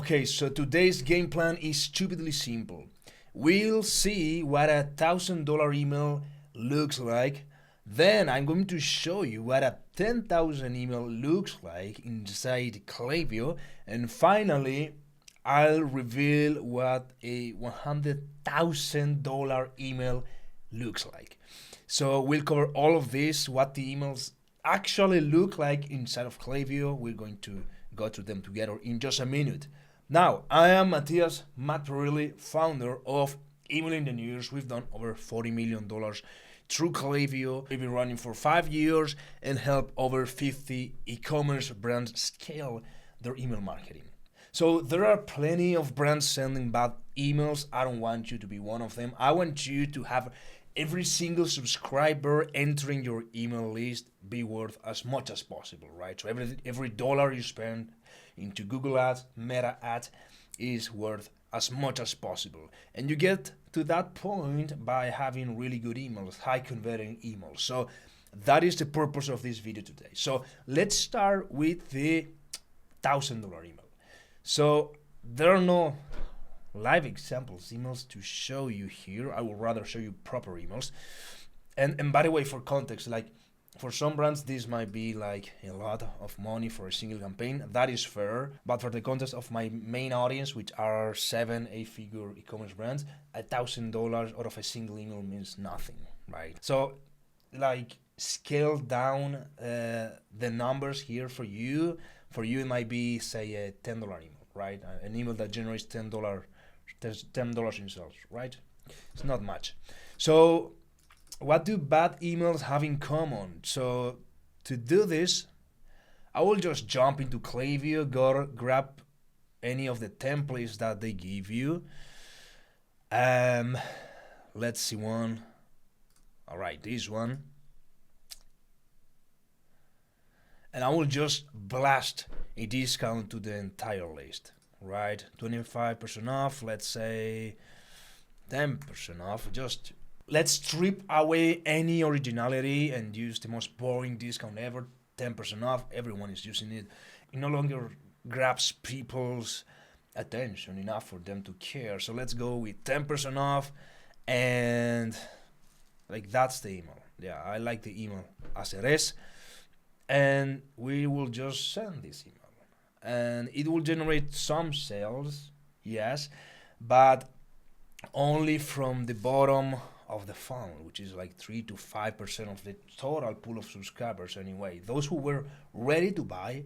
Okay, so today's game plan is stupidly simple. We'll see what a $1,000 email looks like. Then I'm going to show you what a 10,000 email looks like inside Klaviyo. And finally, I'll reveal what a $100,000 email looks like. So we'll cover all of this, what the emails actually look like inside of Klaviyo. We're going to go through them together in just a minute. Now, I am Matthias Matperilli, founder of Email Engineers. We've done over $40 million through Klaviyo. We've been running for 5 years and help over 50 e-commerce brands scale their email marketing. So there are plenty of brands sending bad emails. I don't want you to be one of them. I want you to have every single subscriber entering your email list be worth as much as possible, right? So every dollar you spend into Google Ads, Meta Ads is worth as much as possible. And you get to that point by having really good emails, high converting emails. So that is the purpose of this video today. So let's start with the $1,000 email. So there are no live examples emails to show you here. I would rather show you proper emails. And by the way, for context, like for some brands, this might be like a lot of money for a single campaign. That is fair. But for the context of my main audience, which are 7-8-figure e-commerce brands, $1,000 out of a single email means nothing, right? So like scale down the numbers here for you. For you, it might be, say, a $10 email, right? An email that generates $10 in sales, right? It's not much. So what do bad emails have in common? So to do this, I will just jump into Klaviyo, go grab any of the templates that they give you. Let's see one. All right, this one. And I will just blast a discount to the entire list, right? 25% off, let's say 10% off. Just let's strip away any originality and use the most boring discount ever, 10% off. Everyone is using it. It no longer grabs people's attention enough for them to care. So let's go with 10% off, and like that's the email. Yeah, I like the email as it is. And we will just send this email. And it will generate some sales, yes, but only from the bottom of the funnel, which is like 3 to 5% of the total pool of subscribers anyway. Those who were ready to buy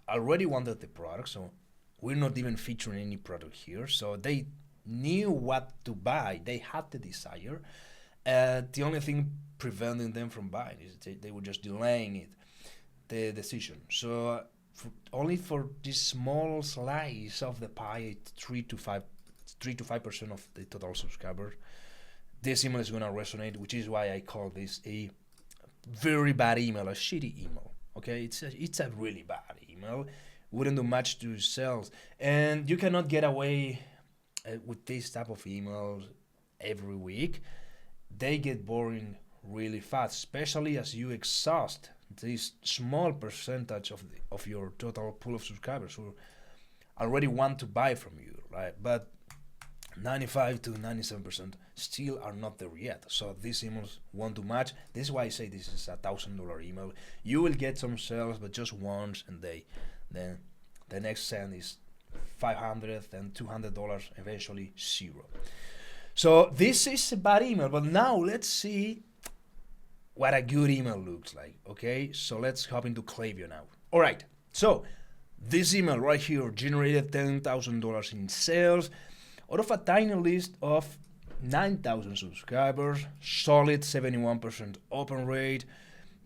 already wanted the product, so we're not even featuring any product here. So they knew what to buy. They had the desire. The only thing preventing them from buying is they were just delaying it. The decision. So only for this small slice of the pie, 3 to 5% of the total subscribers, this email is gonna resonate, which is why I call this a very bad email, a shitty email. Okay, it's a really bad email. Wouldn't do much to sales, and you cannot get away with this type of emails every week. They get boring really fast, especially as you exhaust this small percentage of your total pool of subscribers who already want to buy from you, right? But 95 to 97% still are not there yet. So these emails won't do much. This is why I say this is a $1,000 email. You will get some sales, but just once, and then the next send is $500 and $200, eventually zero. So this is a bad email, but now let's see what a good email looks like, okay? So let's hop into Klaviyo now. All right, so this email right here generated $10,000 in sales out of a tiny list of 9,000 subscribers, solid 71% open rate,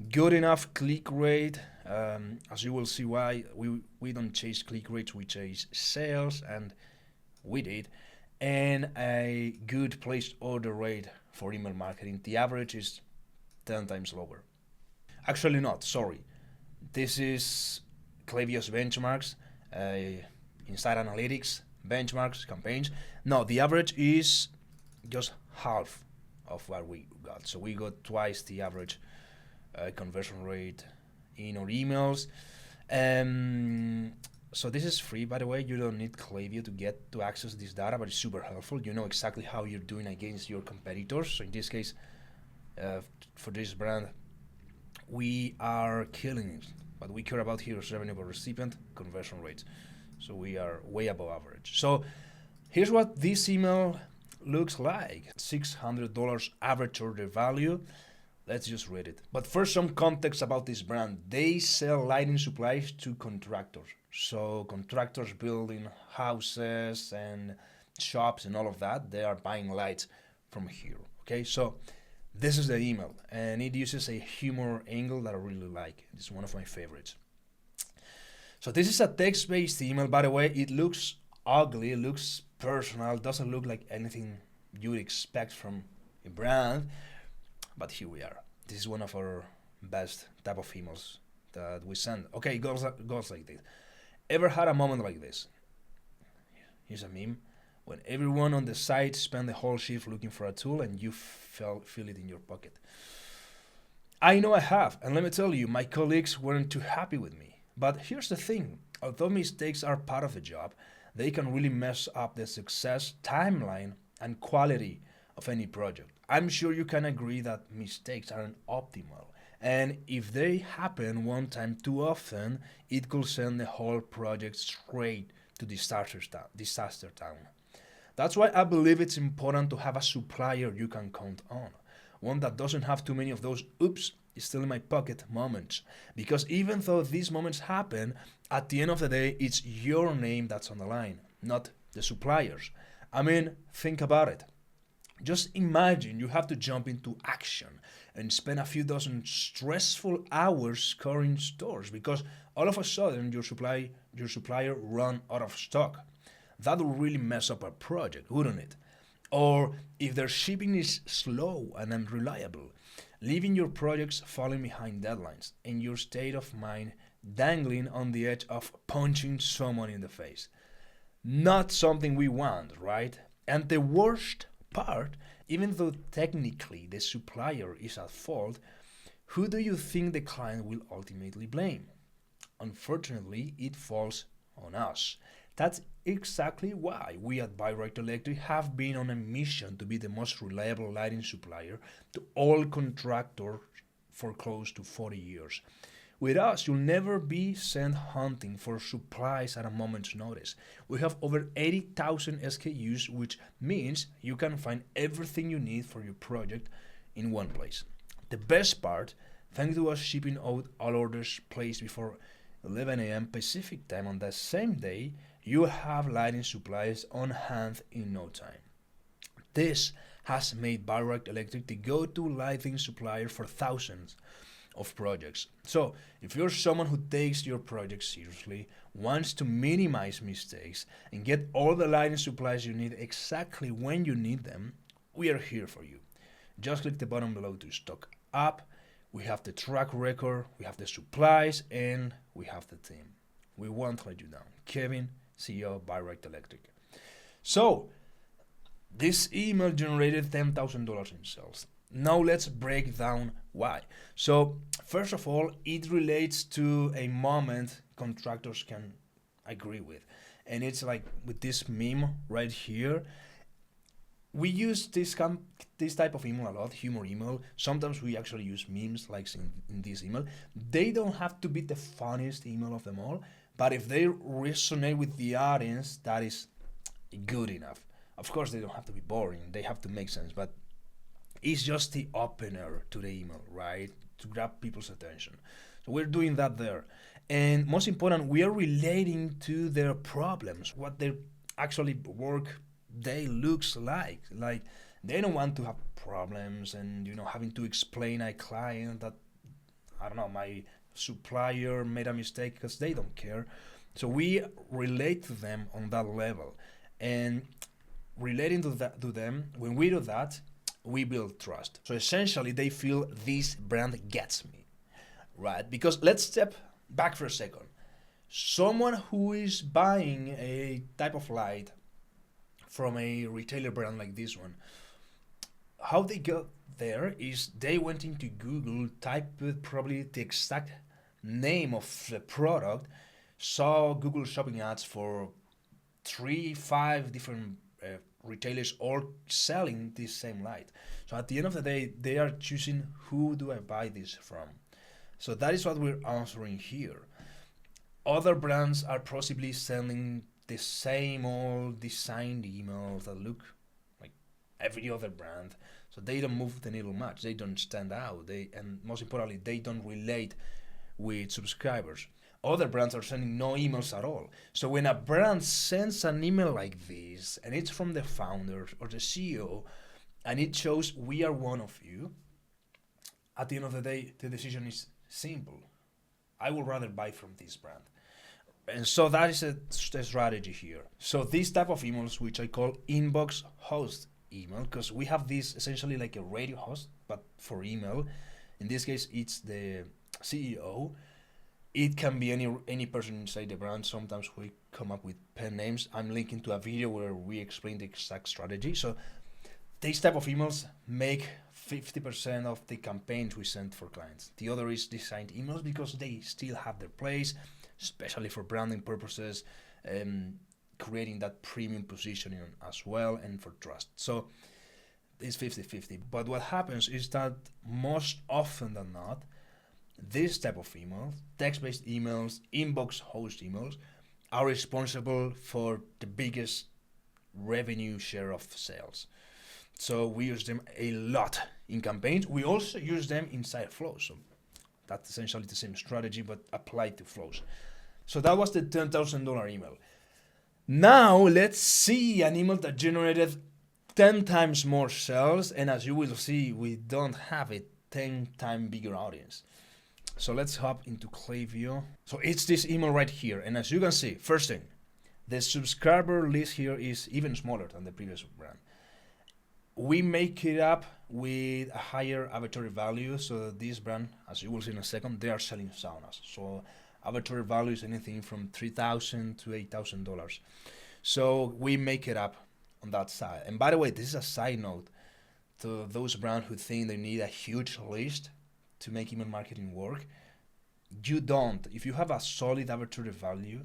good enough click rate. As you will see why, we don't chase click rates, we chase sales, and we did. And a good placed order rate for email marketing. The average is 10 times lower. Actually not, sorry. This is Klaviyo's benchmarks, inside analytics, benchmarks, campaigns. No, the average is just half of what we got. So we got twice the average conversion rate in our emails. So this is free, by the way. You don't need Klaviyo to get to access this data, but it's super helpful. You know exactly how you're doing against your competitors. So in this case, uh, for this brand, we are killing it. What we care about here is revenue per recipient, conversion rates. So we are way above average. So here's what this email looks like. $600 average order value. Let's just read it. But first, some context about this brand. They sell lighting supplies to contractors. So contractors building houses and shops and all of that, they are buying lights from here. Okay, so this is the email, and it uses a humor angle that I really like. It's one of my favorites. So this is a text-based email. By the way, it looks ugly, it looks personal, doesn't look like anything you would expect from a brand. But here we are. This is one of our best type of emails that we send. Okay, it goes like this. Ever had a moment like this? Here's a meme. When everyone on the site spent the whole shift looking for a tool and you feel it in your pocket. I know I have, and let me tell you, my colleagues weren't too happy with me. But here's the thing. Although mistakes are part of the job, they can really mess up the success, timeline, and quality of any project. I'm sure you can agree that mistakes aren't optimal, and if they happen one time too often, it could send the whole project straight to disaster town. That's why I believe it's important to have a supplier you can count on, one that doesn't have too many of those oops, it's still in my pocket moments. Because even though these moments happen, at the end of the day, it's your name that's on the line, not the suppliers. I mean, think about it. Just imagine you have to jump into action and spend a few dozen stressful hours scoring stores because all of a sudden your supplier run out of stock. That would really mess up a project, wouldn't it? Or if their shipping is slow and unreliable, leaving your projects falling behind deadlines and your state of mind dangling on the edge of punching someone in the face. Not something we want, right? And the worst part, even though technically the supplier is at fault, who do you think the client will ultimately blame? Unfortunately, it falls on us. That's exactly why we at Byrect Electric have been on a mission to be the most reliable lighting supplier to all contractors for close to 40 years. With us, you'll never be sent hunting for supplies at a moment's notice. We have over 80,000 SKUs, which means you can find everything you need for your project in one place. The best part, thanks to us shipping out all orders placed before 11 a.m. Pacific time on that same day, you have lighting supplies on hand in no time. This has made Byrect Electric the go-to lighting supplier for thousands of projects. So, if you're someone who takes your project seriously, wants to minimize mistakes, and get all the lighting supplies you need exactly when you need them, we are here for you. Just click the button below to stock up. We have the track record, we have the supplies, and we have the team. We won't let you down. Kevin, CEO of Byrect Electric. So, this email generated $10,000 in sales. Now let's break down why. So, first of all, it relates to a moment contractors can agree with. And it's like with this meme right here. We use this type of email a lot, humor email. Sometimes we actually use memes like in this email. They don't have to be the funniest email of them all, but if they resonate with the audience, that is good enough. Of course, they don't have to be boring. They have to make sense, but it's just the opener to the email, right? To grab people's attention. So we're doing that there. And most important, we are relating to their problems, what their actually work day looks like. Like they don't want to have problems and having to explain a client that I don't know, my supplier made a mistake, because they don't care. So we relate to them on that level. And relating to them, when we do that, we build trust. So essentially, they feel this brand gets me, right? Because let's step back for a second. Someone who is buying a type of light from a retailer brand like this one, how they got there is they went into Google, typed probably the exact name of the product, saw Google Shopping ads for 5 different retailers all selling this same light. So at the end of the day, they are choosing who do I buy this from. So that is what we're answering here. Other brands are possibly sending the same old designed emails that look like every other brand. So they don't move the needle much. They don't stand out. And most importantly, they don't relate with subscribers. Other brands are sending no emails at all. So when a brand sends an email like this, and it's from the founder or the CEO, and it shows we are one of you, at the end of the day, the decision is simple. I would rather buy from this brand. And so that is a strategy here. So this type of emails, which I call inbox host email, because we have this essentially like a radio host, but for email. In this case, it's the CEO. It can be any person inside the brand. Sometimes we come up with pen names. I'm linking to a video where we explain the exact strategy. So these type of emails make 50% of the campaigns we send for clients. The other is designed emails because they still have their place, especially for branding purposes, creating that premium positioning as well, and for trust. So it's 50-50. But what happens is that most often than not, this type of email, text-based emails, inbox host emails, are responsible for the biggest revenue share of sales. So we use them a lot in campaigns. We also use them inside flows. So that's essentially the same strategy, but applied to flows. So that was the $10,000 email. Now let's see an email that generated 10 times more sales. And as you will see, we don't have a 10 times bigger audience. So let's hop into Klaviyo. So it's this email right here. And as you can see, first thing, the subscriber list here is even smaller than the previous brand. We make it up with a higher average value. So this brand, as you will see in a second, they are selling saunas. So average value is anything from $3,000 to $8,000. So we make it up on that side. And by the way, this is a side note to those brands who think they need a huge list to make email marketing work. You don't. If you have a solid average value,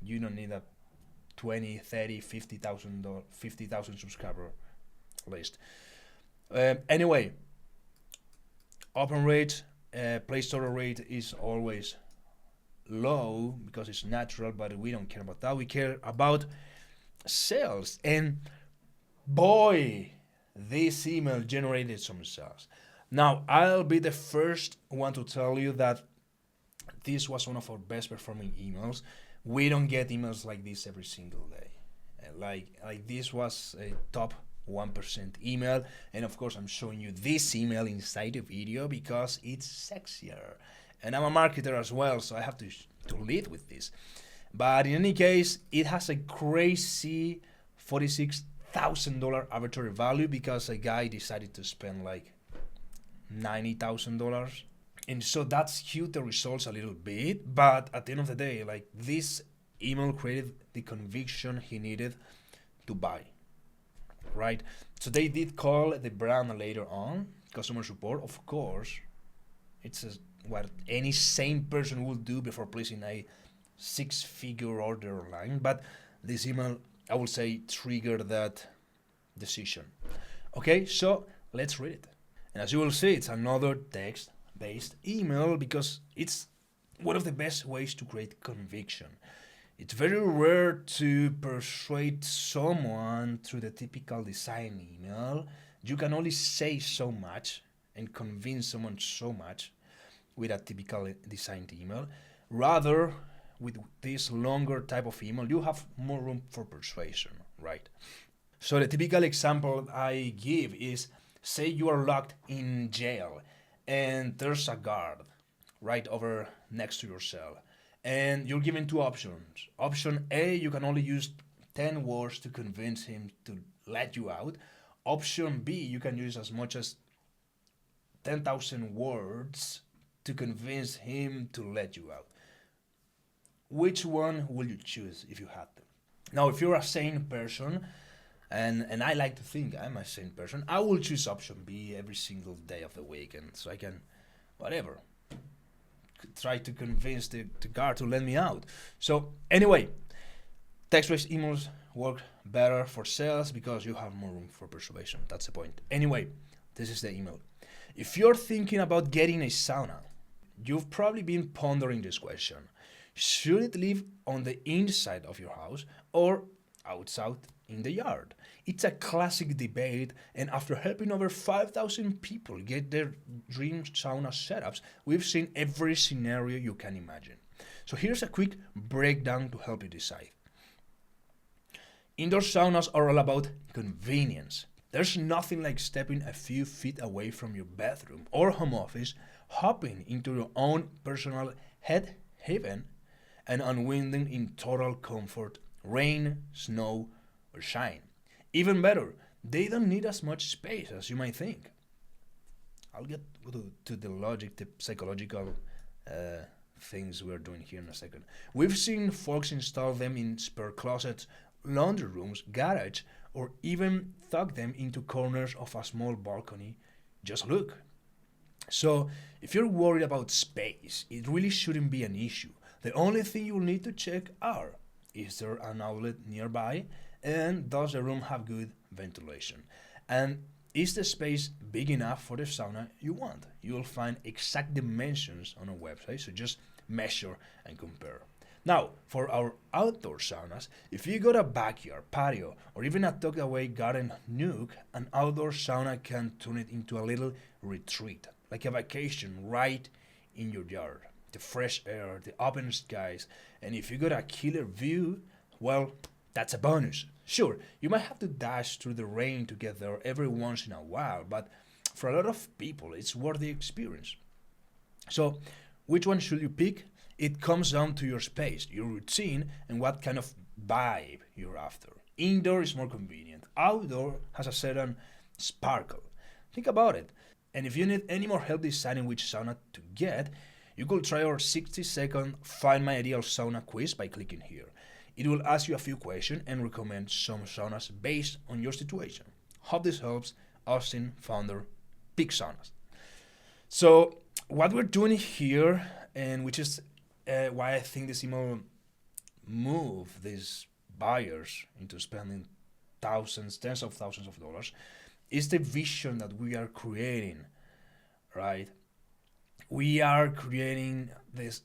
you don't need a 20, 30, 50,000 subscriber list. Anyway, open rate, place order rate is always low because it's natural, but we don't care about that. We care about sales. And boy, this email generated some sales. Now, I'll be the first one to tell you that this was one of our best performing emails. We don't get emails like this every single day. Like this was a top 1% email. And of course, I'm showing you this email inside the video because it's sexier. And I'm a marketer as well, so I have to lead with this. But in any case, it has a crazy $46,000 average value because a guy decided to spend like $90,000. And so that skewed the results a little bit, but at the end of the day, like this email created the conviction he needed to buy, right? So they did call the brand later on, customer support, of course. It's what any sane person would do before placing a 6-figure order online, but this email, I will say, triggered that decision. Okay, so let's read it. And as you will see, it's another text-based email because it's one of the best ways to create conviction. It's very rare to persuade someone through the typical design email. You can only say so much and convince someone so much with a typical designed email. Rather, with this longer type of email, you have more room for persuasion, right? So the typical example I give is, say you are locked in jail and there's a guard right over next to your cell. And you're given 2 options. Option A, you can only use 10 words to convince him to let you out. Option B, you can use as much as 10,000 words to convince him to let you out. Which one will you choose if you had to? Now, if you're a sane person, and I like to think I'm a sane person, I will choose option B every single day of the week, and so I can, whatever, try to convince the guard to let me out. So anyway, text-based emails work better for sales because you have more room for persuasion. That's the point. Anyway, this is the email. If you're thinking about getting a sauna, you've probably been pondering this question. Should it live on the inside of your house or outside in the yard? It's a classic debate, and after helping over 5,000 people get their dream sauna setups, we've seen every scenario you can imagine. So here's a quick breakdown to help you decide. Indoor saunas are all about convenience. There's nothing like stepping a few feet away from your bedroom or home office, hopping into your own personal head haven, and unwinding in total comfort, rain, snow, or shine. Even better, they don't need as much space as you might think. I'll get to the logic, the psychological things we're doing here in a second. We've seen folks install them in spare closets, laundry rooms, garage, or even tuck them into corners of a small balcony. Just look. So, if you're worried about space, it really shouldn't be an issue. The only thing you'll need to check are, is there an outlet nearby? And does the room have good ventilation? And is the space big enough for the sauna you want? You'll find exact dimensions on a website, so just measure and compare. Now, for our outdoor saunas, if you got a backyard, patio, or even a tucked away garden nook, an outdoor sauna can turn it into a little retreat, like a vacation right in your yard. The fresh air, the open skies, and if you got a killer view, well, that's a bonus. Sure, you might have to dash through the rain to get there every once in a while, but for a lot of people, it's worth the experience. So, which one should you pick? It comes down to your space, your routine, and what kind of vibe you're after. Indoor is more convenient. Outdoor has a certain sparkle. Think about it. And if you need any more help deciding which sauna to get, you could try our 60-second Find My Ideal Sauna quiz by clicking here. It will ask you a few questions and recommend some saunas based on your situation. Hope this helps. Austin, founder, Peak Saunas. So what we're doing here, and which is why I think this email move these buyers into spending thousands, tens of thousands of dollars, is the vision that we are creating, right? We are creating this,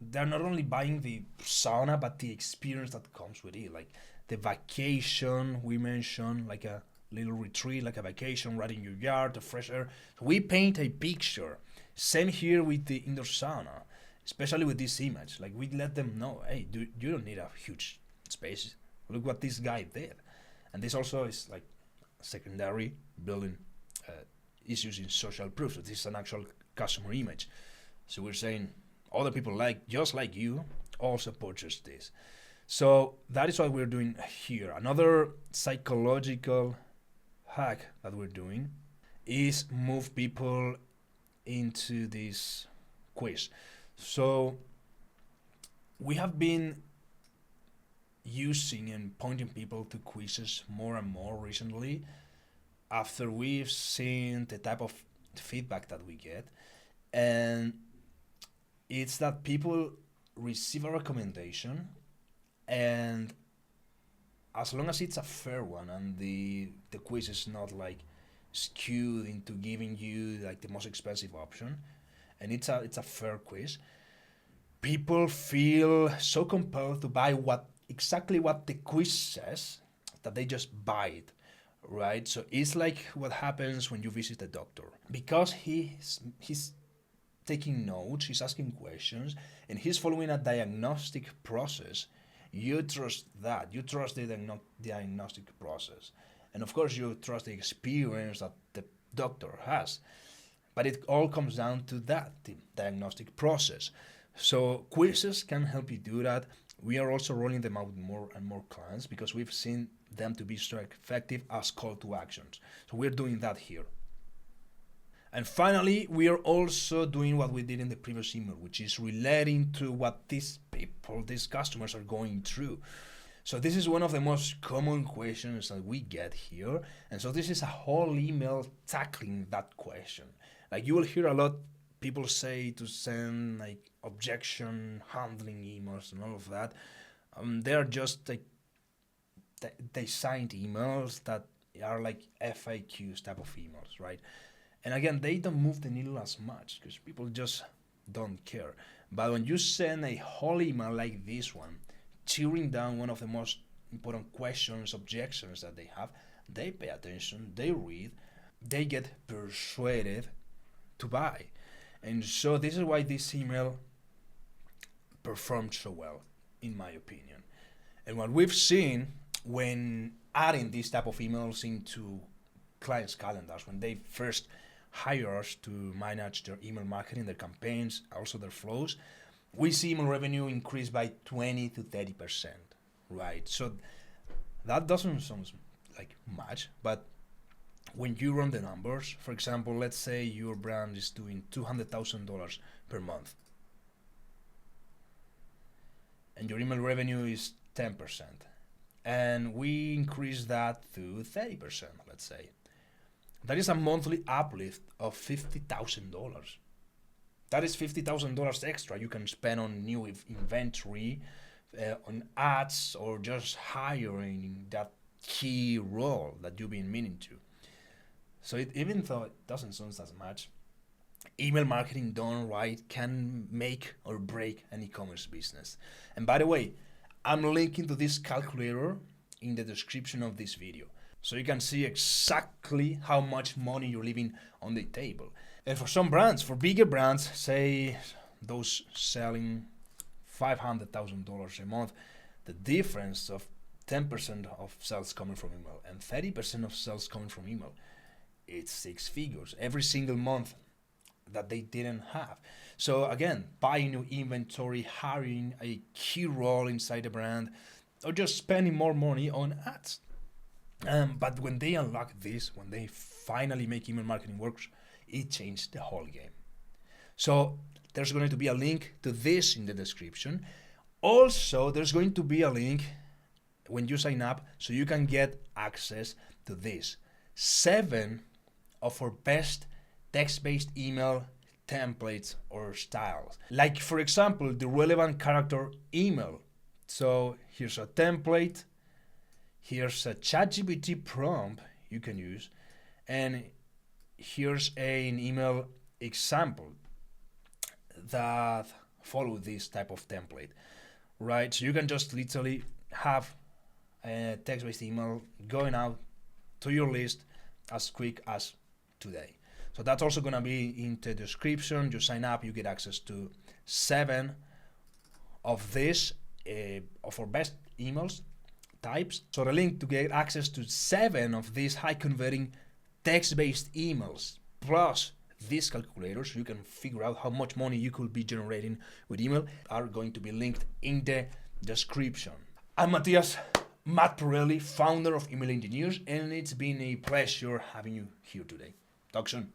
they're not only buying the sauna, but the experience that comes with it, like the vacation we mentioned, like a little retreat, like a vacation right in your yard, the fresh air. So we paint a picture. Same here with the indoor sauna, especially with this image. Like we let them know, hey, you don't need a huge space. Look what this guy did. And this also is like secondary building issues in social proof. So this is an actual customer image. So we're saying other people just like you also purchase this. So that is what we're doing here. Another psychological hack that we're doing is move people into this quiz. So we have been using and pointing people to quizzes more and more recently after we've seen the type of feedback that we get. And it's that people receive a recommendation, and as long as it's a fair one and the quiz is not like skewed into giving you like the most expensive option, and it's a fair quiz, people feel so compelled to buy exactly what the quiz says that they just buy it, right? So it's like what happens when you visit a doctor, because he's taking notes, he's asking questions, and he's following a diagnostic process. You trust that. You trust the diagnostic process. And of course, you trust the experience that the doctor has. But it all comes down to that, the diagnostic process. So quizzes can help you do that. We are also rolling them out with more and more clients because we've seen them to be so effective as call to actions. So we're doing that here. And finally, we are also doing what we did in the previous email, which is relating to what these people, these customers are going through. So this is one of the most common questions that we get here. And so this is a whole email tackling that question. Like you will hear a lot people say to send like objection handling emails and all of that. They are just like they signed emails that are like FAQs type of emails, right? And again, they don't move the needle as much because people just don't care. But when you send a whole email like this one, tearing down one of the most important questions, objections that they have, they pay attention, they read, they get persuaded to buy. And so this is why this email performed so well, in my opinion. And what we've seen when adding these type of emails into clients' calendars, when they first hire us to manage their email marketing, their campaigns, also their flows, we see email revenue increase by 20 to 30%, right? So that doesn't sound like much, but when you run the numbers, for example, let's say your brand is doing $200,000 per month, and your email revenue is 10%, and we increase that to 30%, let's say. That is a monthly uplift of $50,000. That is $50,000 extra you can spend on new inventory, on ads, or just hiring that key role that you've been meaning to. So even though it doesn't sound as much, email marketing done right can make or break an e-commerce business. And by the way, I'm linking to this calculator in the description of this video, so you can see exactly how much money you're leaving on the table. And for some brands, for bigger brands, say those selling $500,000 a month, the difference of 10% of sales coming from email and 30% of sales coming from email, it's six figures every single month that they didn't have. So again, buying new inventory, hiring a key role inside the brand, or just spending more money on ads. But when they unlock this, when they finally make email marketing work, it changed the whole game. So there's going to be a link to this in the description. Also, there's going to be a link when you sign up so you can get access to this 7 of our best text-based email templates or styles. Like, for example, the relevant character email. So here's a template, here's a ChatGPT prompt you can use, and here's an email example that follow this type of template, right? So you can just literally have a text-based email going out to your list as quick as today. So that's also going to be in the description. You sign up, you get access to 7 of this, of our best emails types. So the link to get access to 7 of these high converting text-based emails, plus these calculators, so you can figure out how much money you could be generating with email, are going to be linked in the description. I'm Matt Pirelli, founder of Email Engineers, and it's been a pleasure having you here today. Talk soon.